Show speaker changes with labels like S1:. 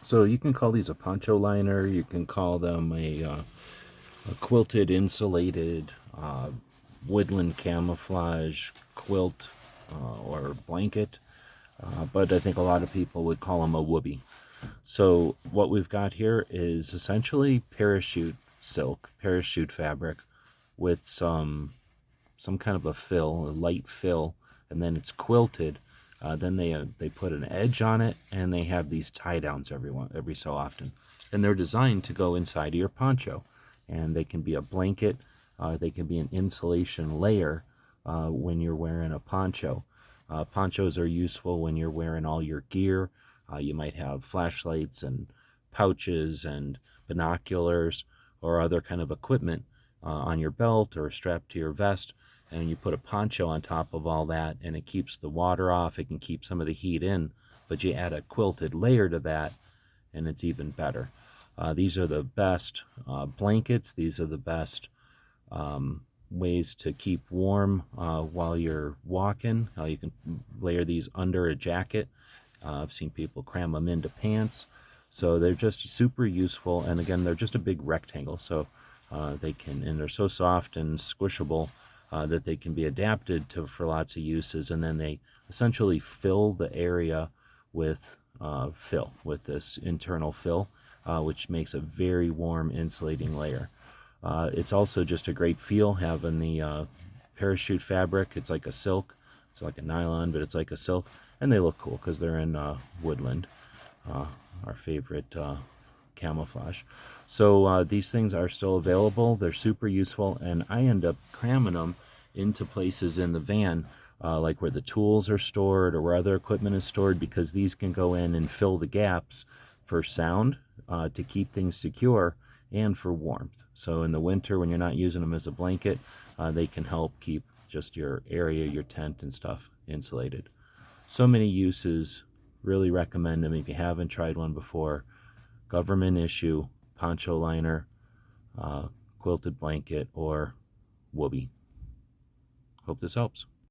S1: So you can call these a poncho liner, you can call them a quilted insulated woodland camouflage quilt or blanket, but I think a lot of people would call them a woobie. So what we've got here is essentially parachute silk, parachute fabric with some kind of a fill, a light fill, and then it's quilted. Then they put an edge on it, and they have these tie downs every so often, and they're designed to go inside of your poncho, and they can be a blanket, they can be an insulation layer when you're wearing a poncho. Ponchos are useful when you're wearing all your gear. You might have flashlights and pouches and binoculars or other kind of equipment on your belt or strapped to your vest, and you put a poncho on top of all that, and it keeps the water off, it can keep some of the heat in, but you add a quilted layer to that, and it's even better. These are the best blankets. These are the best ways to keep warm while you're walking. You can layer these under a jacket. I've seen people cram them into pants. So they're just super useful, and again, they're just a big rectangle, so they can, and they're so soft and squishable that they can be adapted to for lots of uses, and then they essentially fill the area with fill, with this internal fill, which makes a very warm insulating layer. It's also just a great feel having the parachute fabric. It's like a silk, it's like a nylon, but it's like a silk, and they look cool because they're in woodland, our favorite camouflage. So these things are still available. They're super useful, and I end up cramming them into places in the van, like where the tools are stored or where other equipment is stored, because these can go in and fill the gaps for sound, to keep things secure, and for warmth. So in the winter, when you're not using them as a blanket, they can help keep just your area, your tent and stuff insulated. So many uses. Really recommend them if you haven't tried one before. Government issue poncho liner, quilted blanket, or woobie. Hope this helps.